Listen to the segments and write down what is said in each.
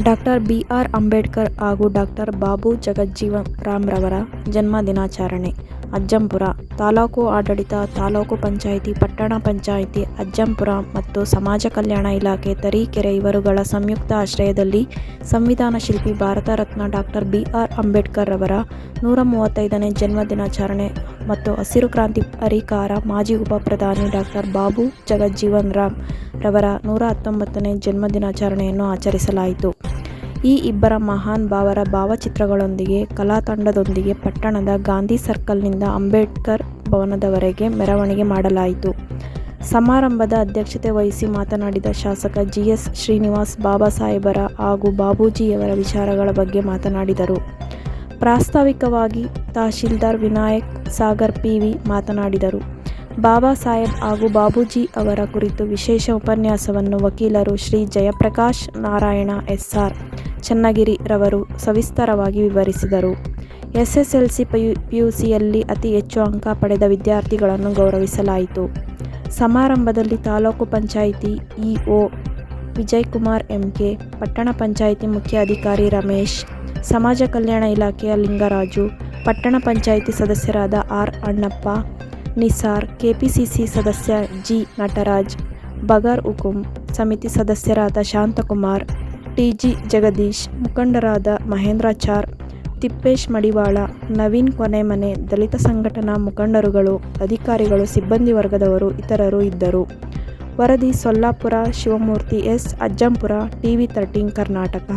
Doctor B R. Ambedkar ಹಾಗೂ doctor Babu Jagjivan ರಾಮ್ರವರ ಜನ್ಮ ದಿನಾಚರಣೆ. ಅಜ್ಜಂಪುರ ತಾಲೂಕು ಆಡಳಿತ, ತಾಲೂಕು ಪಂಚಾಯಿತಿ, ಪಟ್ಟಣ ಪಂಚಾಯಿತಿ, ಅಜ್ಜಂಪುರ ಮತ್ತು ಸಮಾಜ ಕಲ್ಯಾಣ ಇಲಾಖೆ ತರೀಕೆರೆ ಇವರುಗಳ ಸಂಯುಕ್ತ ಆಶ್ರಯದಲ್ಲಿ ಸಂವಿಧಾನ ಶಿಲ್ಪಿ ಭಾರತ ರತ್ನ ಡಾಕ್ಟರ್ ಬಿ.ಆರ್. ಅಂಬೇಡ್ಕರ್ ರವರ 135ನೇ ಜನ್ಮ ದಿನಾಚರಣೆ ಮತ್ತು ಹಸಿರು ಕ್ರಾಂತಿ ಹರಿಕಾರ ಮಾಜಿ ಉಪ ಪ್ರಧಾನಿ ಡಾಕ್ಟರ್ ಬಾಬು ಜಗಜ್ಜೀವನ್ ರಾಮ್ ರವರ 119ನೇ ಜನ್ಮ ದಿನಾಚರಣೆಯನ್ನು ಆಚರಿಸಲಾಯಿತು. ಈ ಇಬ್ಬರ ಮಹಾನ್ ಭಾವರ ಭಾವಚಿತ್ರಗಳೊಂದಿಗೆ ಕಲಾ ತಂಡದೊಂದಿಗೆ ಪಟ್ಟಣದ ಗಾಂಧಿ ಸರ್ಕಲ್ನಿಂದ ಅಂಬೇಡ್ಕರ್ ಭವನದವರೆಗೆ ಮೆರವಣಿಗೆ ಮಾಡಲಾಯಿತು. ಸಮಾರಂಭದ ಅಧ್ಯಕ್ಷತೆ ವಹಿಸಿ ಮಾತನಾಡಿದ ಶಾಸಕ ಜಿ.ಎಸ್. ಶ್ರೀನಿವಾಸ್ ಬಾಬಾ ಸಾಹೇಬರ ಹಾಗೂ ಬಾಬೂಜಿಯವರ ವಿಚಾರಗಳ ಬಗ್ಗೆ ಮಾತನಾಡಿದರು. ಪ್ರಾಸ್ತಾವಿಕವಾಗಿ ತಹಶೀಲ್ದಾರ್ ವಿನಾಯಕ್ ಸಾಗರ್ ಪಿ.ವಿ. ಮಾತನಾಡಿದರು. ಬಾಬಾ ಸಾಹೇಬ್ ಹಾಗೂ ಬಾಬೂಜಿ ಅವರ ಕುರಿತು ವಿಶೇಷ ಉಪನ್ಯಾಸವನ್ನು ವಕೀಲರು ಶ್ರೀ ಜಯಪ್ರಕಾಶ್ ನಾರಾಯಣ ಎಸ್.ಆರ್. ಚನ್ನಗಿರಿ ರವರು ಸವಿಸ್ತರವಾಗಿ ವಿವರಿಸಿದರು. ಎಸ್ಎಸ್ಎಲ್ಸಿ ಪಿಯುಸಿಯಲ್ಲಿ ಅತಿ ಹೆಚ್ಚು ಅಂಕ ಪಡೆದ ವಿದ್ಯಾರ್ಥಿಗಳನ್ನು ಗೌರವಿಸಲಾಯಿತು. ಸಮಾರಂಭದಲ್ಲಿ ತಾಲೂಕು ಪಂಚಾಯಿತಿ ಇಒ ವಿಜಯಕುಮಾರ್ ಎಂಕೆ, ಪಟ್ಟಣ ಪಂಚಾಯಿತಿ ಮುಖ್ಯ ಅಧಿಕಾರಿ ರಮೇಶ್, ಸಮಾಜ ಕಲ್ಯಾಣ ಇಲಾಖೆಯ ಲಿಂಗರಾಜು, ಪಟ್ಟಣ ಪಂಚಾಯಿತಿ ಸದಸ್ಯರಾದ ಆರ್. ಅಣ್ಣಪ್ಪ, ನಿಸಾರ್, ಕೆಪಿಸಿಸಿ ಸದಸ್ಯ ಜಿ. ನಟರಾಜ್, ಬಗರ್ ಹುಕುಂ ಸಮಿತಿ ಸದಸ್ಯರಾದ ಶಾಂತಕುಮಾರ್, ಟಿಜಿ ಜಗದೀಶ್, ಮುಖಂಡರಾದ ಮಹೇಂದ್ರಾಚಾರ್, ತಿಪ್ಪೇಶ್ ಮಡಿವಾಳ, ನವೀನ್ ಕೊನೆಮನೆ, ದಲಿತ ಸಂಘಟನಾ ಮುಖಂಡರುಗಳು, ಅಧಿಕಾರಿಗಳು, ಸಿಬ್ಬಂದಿ ವರ್ಗದವರು ಇತರರು ಇದ್ದರು. ವರದಿ ಸೊಲ್ಲಾಪುರ ಶಿವಮೂರ್ತಿ ಎಸ್. ಅಜ್ಜಂಪುರ, ಟಿವಿ13 ಕರ್ನಾಟಕ.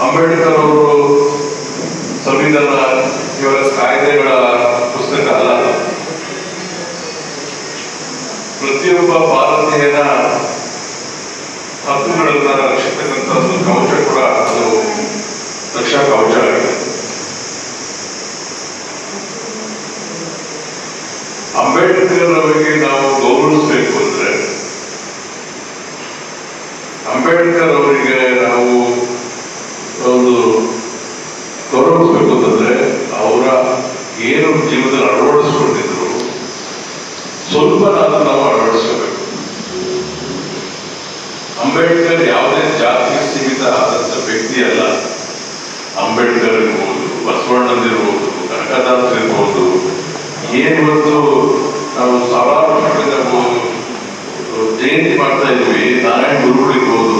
ಅಂಬೇಡ್ಕರ್ ಅವರು ಸಂವಿಧಾನ ಇವರ ಕಾಯ್ದೆಗಳ ಪುಸ್ತಕ ಅಲ್ಲ. ಪ್ರತಿಯೊಬ್ಬ ಭಾರತೀಯನ ಹಕ್ಕುಗಳನ್ನ ರಕ್ಷಿಸ್ತಕ್ಕಂಥ ಒಂದು ಕವಚ ಕೂಡ ಅದು ರಕ್ಷಾ ಕವಚ ಆಗಿದೆ. ಅಂಬೇಡ್ಕರ್ ಅವರಿಗೆ ನಾವು ಗೌರವಿಸಬೇಕು ಅಂದ್ರೆ, ಅಂಬೇಡ್ಕರ್ ಅವರಿಗೆ ನಾವು ಒಂದು ಗೌರವಿಸಬೇಕು ಅಂತಂದ್ರೆ ಅವರ ಏನು ಜೀವನದಲ್ಲಿ ಅಳವಡಿಸ್ಕೊಂಡಿದ್ರು ಸ್ವಲ್ಪ ನಾವು ಅಳವಡಿಸಬೇಕು. ಅಂಬೇಡ್ಕರ್ ಯಾವುದೇ ಜಾತಿಗೆ ಸೀಮಿತ ಆದಂತ ವ್ಯಕ್ತಿ ಅಲ್ಲ. ಅಂಬೇಡ್ಕರ್ ಇರ್ಬೋದು, ಬಸವಣ್ಣನಿರ್ಬೋದು, ಕನಕದಾಸ್ ಇರ್ಬೋದು, ಏನಿವತ್ತು ನಾವು ಸಾವಿರಾರು ವರ್ಷಗಳಿಂದ ಜಯಂತಿ ಮಾಡ್ತಾ ಇದ್ವಿ, ನಾರಾಯಣ ಗುರುಗಳಿರ್ಬೋದು,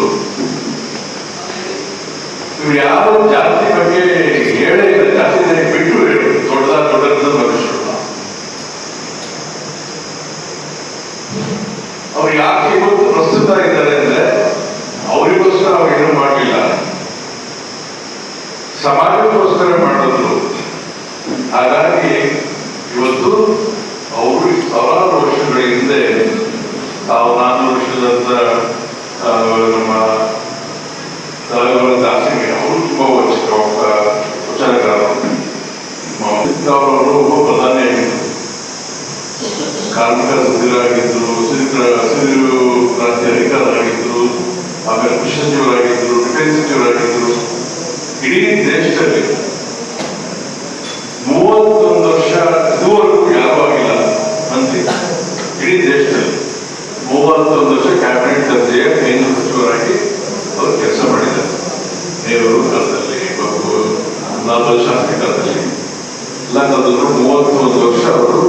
ಇವ್ರು ಯಾವ ಜಾತಿ ಬಗ್ಗೆ ಹೇಳೇ ಇಲ್ಲ. ಜಾತಿ ಬಿಟ್ಟು ದೊಡ್ಡ ಮನುಷ್ಯರು ಅವ್ರು ಯಾಕೆ ಇವತ್ತು ಪ್ರಸ್ತುತ ಇದ್ದಾರೆ ಅಂದ್ರೆ ಅವರಿಗೋಸ್ಕರ ಅವ್ರು ಏನು ಮಾಡಲಿಲ್ಲ, ಸಮಾಜಕ್ಕೋಸ್ಕರ ಮಾಡಿದ್ರು. ಹಾಗಾಗಿ ಇವತ್ತು ಅವರು ಸಾವಿರಾರು ವರ್ಷಗಳ ಹಿಂದೆ 400 ವರ್ಷದಂತ ನಮ್ಮ ದಾಸಿಗೆ ಅವರು ತುಂಬಾ ವಚನಕಾರರು. ಅವರು ಒಬ್ಬ ಪ್ರಧಾನಿಯಾಗಿದ್ದರು, ಕಾರ್ಮಿಕರ ಸಚಿವರಾಗಿದ್ದರು, ಹಸಿರು ಕ್ರಾಂತಿ ಅಧಿಕಾರರಾಗಿದ್ದರು, ಆಮೇಲೆ ಕೃಷಿ ಸಚಿವರಾಗಿದ್ದರು, ಡಿಫೆನ್ಸ್ ಸಚಿವರಾಗಿದ್ದರು. ಇಡೀ ದೇಶದಲ್ಲಿ 31 ವರ್ಷ ಇದುವರೆಗೂ ಯಾರೂ ಆಗಿಲ್ಲ ಮಂತ್ರಿ. ಇಡೀ ದೇಶದಲ್ಲಿ 31 ವರ್ಷ ಕ್ಯಾಬಿನೆಟ್ ದರ್ಜೆಯ ಕೇಂದ್ರ ಸಚಿವರಾಗಿ ಅವರು ಕೆಲಸ ಮಾಡಿದ್ದಾರೆ. ನೆಹರು ಕಾಲದಲ್ಲಿ, ಲಾಲ್ ಶಾಸ್ತ್ರಿ ಕಾಲದಲ್ಲಿ ಎಲ್ಲ ಕಾಲದಲ್ಲೂ 31 ವರ್ಷ ಅವರು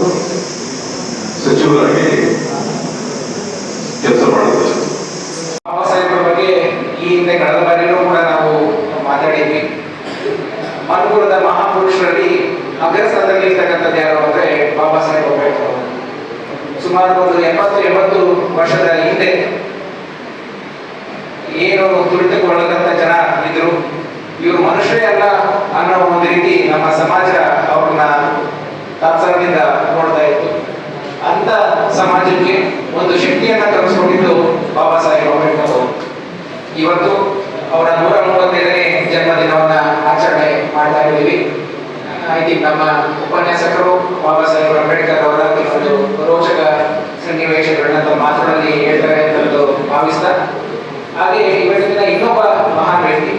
ಸಚಿವರಾಗಿ ಕೆಲಸ ಮಾಡಿದ್ದಾರೆ. ಬಾಬಾ ಸಾಹೇಬ್ರ ಬಗ್ಗೆ ಈ ಹಿಂದೆ ಕಳೆದ ಬಾರಿನೂ ಕೂಡ ನಾವು ಮಾತಾಡಿದ್ವಿ. ಮನುಕುಲದ ಮಹಾಪುರುಷರಲ್ಲಿ ಅಗ್ರಸ್ಥಾನದಲ್ಲಿ ಇರ್ತಕ್ಕಂಥದ್ದು ಯಾರು ಅಂದ್ರೆ ಬಾಬಾ ಸಾಹೇಬ್ ಅಂಬೇಡ್ಕರ್. ಸುಮಾರು ಒಂದು 70 ವರ್ಷದ ಹಿಂದೆ ಏನು ತುಳಿತುಕೊಳ್ಳದಂತ ಜನ ಇದ್ರು, ಇವರು ಮನುಷ್ಯರೇ ಅಲ್ಲ ಅನ್ನೋ ಒಂದು ರೀತಿ ನಮ್ಮ ಸಮಾಜ ಅವ್ರನ್ನ ತಾತ್ಸಾರದಿಂದ ನೋಡ್ತಾ ಇತ್ತು. ಅಂತ ಸಮಾಜಕ್ಕೆ ಒಂದು ಶಕ್ತಿಯನ್ನ ಕಲಿಸ್ಕೊಂಡಿದ್ದು ಬಾಬಾ ಸಾಹೇಬ್ ಅಂಬೇಡ್ಕರ್ ಅವರು. ಇವತ್ತು ಅವರ 135ನೇ ಜನ್ಮದಿನವನ್ನ ಆಚರಣೆ ಮಾಡ್ತಾ ಇದ್ದೀವಿ. ಐ ಥಿಂಕ್ ನಮ್ಮ ಉಪನ್ಯಾಸಕರು ಬಾಬಾ ಸಾಹೇಬ್ ಅಂಬೇಡ್ಕರ್ ಅವರ ಕೆಲವೊಂದು ರೋಚಕ ಸನ್ನಿವೇಶಗಳನ್ನ ತಮ್ಮ ಮಾತುಗಳಲ್ಲಿ ಹೇಳ್ತಾರೆ ಅಂತ ಭಾವಿಸ್ತಾ, ಹಾಗೆ ಇವತ್ತಿನ ಇನ್ನೊಬ್ಬ ಮಹಾನ್ ವ್ಯಕ್ತಿ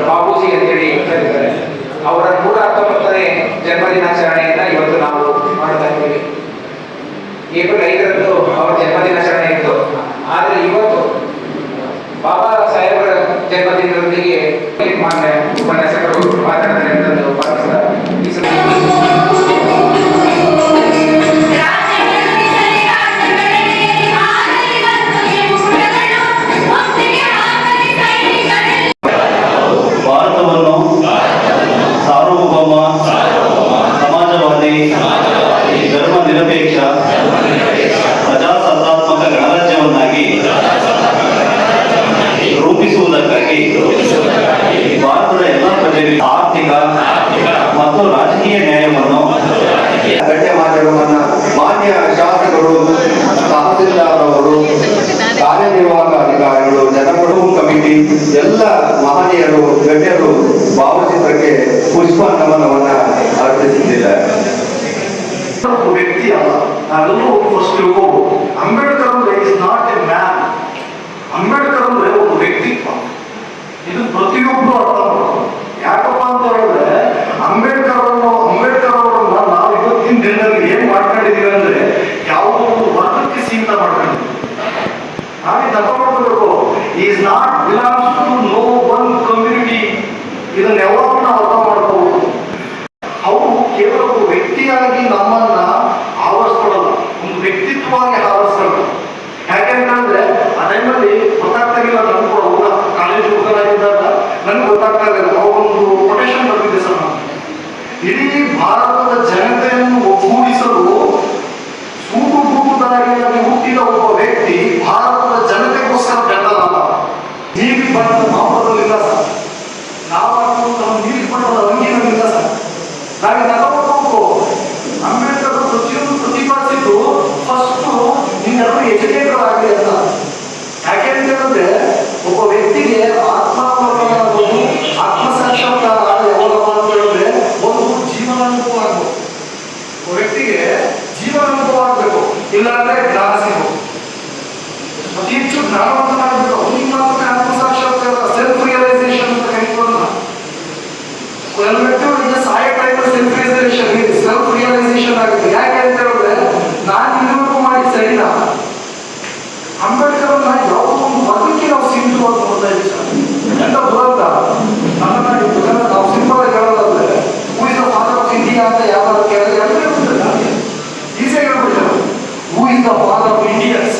ಬಾಬೂಜಿ ಅಂತೇಳಿ ಕರೀತಾರೆ. ಅವರ 119ನೇ ಜನ್ಮದಿನಾಚರಣೆಯನ್ನ ಇವತ್ತು ನಾವು ಮಾಡ್ತಾ ಇದ್ದೀವಿ. ಏಪ್ರಿಲ್ 5ರಂದು ಅವರ ಜನ್ಮದಿನಾಚರಣೆ ಇತ್ತು. ಆದ್ರೆ ಇವತ್ತು ಬಾಬಾ ಸಾಹೇಬರ ಜನ್ಮದಿನದೊಂದಿಗೆ ಮಾನ್ಯ ಉಪನ್ಯಾಸಕರು ಮಾತಾಡ್ತಾರೆ ಅಂತ ಭಾವಿಸ್ತಾರೆ. ಭಾರತವನ್ನು ಸಾರ್ವಭೌಮ, ಸಮಾಜವಾದಿ, ಧರ್ಮ ನಿರಪೇಕ್ಷ, ಪ್ರಜಾಸತ್ತಾತ್ಮಕ ಗಣರಾಜ್ಯವನ್ನಾಗಿ ರೂಪಿಸುವುದಕ್ಕಾಗಿ ಭಾರತದ ಎಲ್ಲ ಪ್ರಜೆಗಳಿಗೆ ಆರ್ಥಿಕ ಮತ್ತು ರಾಜಕೀಯ ನ್ಯಾಯವನ್ನು ಗಣ್ಯ ಮಾಧ್ಯಮವನ್ನ ಮಾನ್ಯ ಶಾಸಕರು, ತಹಸೀಲ್ದಾರ್ ಅವರು, ಕಾರ್ಯನಿರ್ವಾಹಕ ಅಧಿಕಾರಿಗಳು, ಜನಪ್ರಭು ಕಮಿಟಿ ಎಲ್ಲ ಮಹನೀಯರು, ಗಣ್ಯರು ಭಾವಚಿತ್ರಕ್ಕೆ ಪುಷ್ಪ ನಮನವನ್ನ ಅರ್ಪಿಸುತ್ತಿದ್ದಾರೆ. ವ್ಯಕ್ತಿ ಅಲ್ಲ, ನಾವೆಲ್ಲರೂ ಫಸ್ಟ್ ತಿಳ್ಕೋಬಹುದು. ಅಂಬೇಡ್ಕರ್ ಅಂದ್ರೆ is not A man. Ambedkar ಅಂದ್ರೆ ಒಂದು ವ್ಯಕ್ತಿತ್ವ. ಇದು ಪ್ರತಿಯೊಬ್ಬರು ಅರ್ಥ ಮಾಡ್ತಾರೆ. ಯಾಕಪ್ಪ ಅಂತ ಹೇಳಿದ್ರೆ ಅಂಬೇಡ್ಕರ್ ಅವರನ್ನ ನಾವು ಇವತ್ತಿನ ದಿನದಲ್ಲಿ ಏನ್ ಮಾಡ್ಕೊಂಡಿದೀವಿ ಅಂದ್ರೆ ಯಾವುದೋ ಒಂದು ವರ್ಗಕ್ಕೆ ಸೀಮಿತ ಮಾಡ್ಕೊಂಡಿದ್ದೀವಿ. ನಾವೇ ಅರ್ಥ ಮಾಡ್ಕೋಬೇಕು. Is not belongs to no one community. ಇದನ್ನ ಯಾವಾಗ ನಾವು ಅರ್ಥ ಮಾಡ್ಕೋಬಹುದು. ಅವರು ಕೇವಲ ಒಂದು ವ್ಯಕ್ತಿಯಾಗಿ ನಮ್ಮನ್ನ ಆವರಿಸ್ಕೊಳ್ಳಲ್ಲ, ಒಂದು ವ್ಯಕ್ತಿತ್ವವಾಗಿ ಆವರಿಸ್ಕೊಳ್ಳಲ್ಲ. ಯಾಕೆಂತಂದ್ರೆ ಆ ಟೈಮಲ್ಲಿ ಗೊತ್ತಾಗ್ತಾಗಿಲ್ಲ. ನನ್ಗೆ ಕೂಡ ಹುಡುಗ ಕಾಲೇಜ್ ಹುಡುಗರಾಗಿದ್ದಾಗ ನನ್ಗೆ ಗೊತ್ತಾಗ್ತಾ ಇಲ್ಲ. ಅವರೊಂದು ಕೊಟೇಶನ್ ಬರ್ತಿದೆ ಸರ್, ಇಡೀ ಭಾರತದ ಜನತೆಯನ್ನು ಒಗ್ಗೂಡಿಸಲು ಸೂಟುಗೂಟುದಾರಿಯಾಗಿ ಹುಟ್ಟಿದ ಒಬ್ಬ ವ್ಯಕ್ತಿ ಭಾರತದ ಜನತೆಗೋಸ್ಕರ ಬೆಂದಲ್ಲ. ನೀಲಿ ಬಣ್ಣದ ಮಾಪದಲ್ಲಿಲ್ಲ ಸರ್, ನಾವು ನೀಲಿ ಬಣ್ಣದ ಅಂಗಿನಲ್ಲಿಲ್ಲ ಸರ್. ನಾವೇ ತಗೋಬೇಕು. ಅಂಬೇಡ್ಕರ್ ಪ್ರತಿಯೊಂದು ಪ್ರತಿಪಾದಿಸಿದ್ದು ಫಸ್ಟ್ ನೀವೆಲ್ಲರೂ ಎಜುಕೇಟರ್ ಆಗಲಿ ಅಂತ. ಇದ್ದಾಗಲೇ ಜ್ಞಾನ ಸಿಗೋದು. ಅತಿ ಹೆಚ್ಚು ಜ್ಞಾನವಂತನಾಗಬೇಕು. ಅವನಿಗೆ ಮಾತ್ರ ಆತ್ಮಸಾಕ್ಷಾತ್ಕಾರ, ಸೆಲ್ಫ್ ರಿಯಲೈಸೇಷನ್ ಅಂತ ಕರೀತೀವಲ್ಲ. ಕೆಲವು ವ್ಯಕ್ತಿಗಳಿಗೆ ಸಾಯೋ ಟೈಮಲ್ಲಿ ಸೆಲ್ಫ್ ರಿಯಲೈಸೇಷನ್ ಆಗುತ್ತೆ. ಯಾಕೆ ಅಂತ ಹೇಳಿದ್ರೆ ನಾನು ಇಲ್ಲಿವರೆಗೂ ಮಾಡಿ ಸರಿನಾ? ಅಂಬೇಡ್ಕರ್ ಯಾವುದೋ ಒಂದು ವರ್ಗಕ್ಕೆ ನಾವು ಸೀಮಿತ ಅಂತ ನೋಡ್ತಾ ಇದ್ದೀವಿ ಸರ್. ಎಂತ ದುರಂತ. ನನ್ನನ್ನು ನಾವು ಸಿಂಪಲ್ ಆಗಿ ಹೇಳೋದಾದ್ರೆ who is the father of India ಅಂತ ಯಾವ್ದಾದ್ರು ಕೇಳಿದ್ರೆ ಎಲ್ಲರೂ ಹೇಳ್ಬಿಡ್ತಾರೆ. ಈಸಿಯಾಗಿ ಹೇಳ್ಬಿಡ್ತಾರೆ, who is the father of Indians,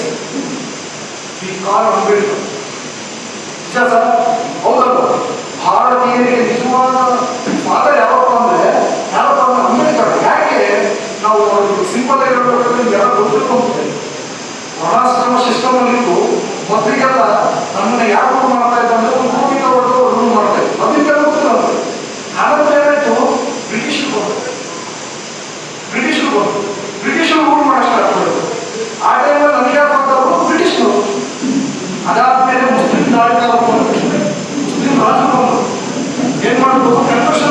we call Ambedkar. ನಿಜ ಸರ್, ಹೌದಲ್ಲ? ಭಾರತೀಯರಿಗೆ ನಿಜವಾದ ಫಾದರ್ ಯಾವಪ್ಪ ಅಂದ್ರೆ ಅಂಬೇಡ್ಕರ್. ಯಾಕೆ ನಾವು ಸಿಂಪಲ್ ಆಗಿ ಹೇಳ್ಬೇಕಾದ್ರೆ ಎಲ್ಲ ಗೊತ್ತಿರ್ಕೊಂಡ್ಬಿಟ್ಟೆ. ವರ್ಣಾಶ್ರಮ ಸಿಸ್ಟಮ್ ಅಲ್ಲಿತ್ತು. ಮೊದಲಿಗೆಲ್ಲ ನಮ್ಮನ್ನ ಯಾರು ರೂಲ್ ಮಾಡ್ತಾ ಇದ್ದ ಅಂದ್ರೆ ಒಂದು ಭೂಮಿಕ ವರ್ಗದವರು ರೂಲ್ ಮಾಡ್ತಾ ಇತ್ತು. ಅದಕ್ಕೆಲ್ಲ ಗೊತ್ತಿಲ್ಲ. ಆನಂತರ ಏನಾಯ್ತು, ಬ್ರಿಟಿಷರು ರೂಲ್ ಮಾಡೋ ಸ್ಟಾರ್ಟ್ ಮಾಡಿದ್ರು. ಆ ಟೈಮಲ್ಲಿ ನಮಗೆ ಯಾರು ಮಾಡ್ತಾರೋ ಬ್ರಿಟಿಷರು. ಅದಾದ್ಮೇಲೆ ಮುಸ್ಲಿಂ ರಾಜರು ಬಂದರು. ಏನ್ ಮಾಡಬೇಕು, ಕನ್ವರ್ಷನ್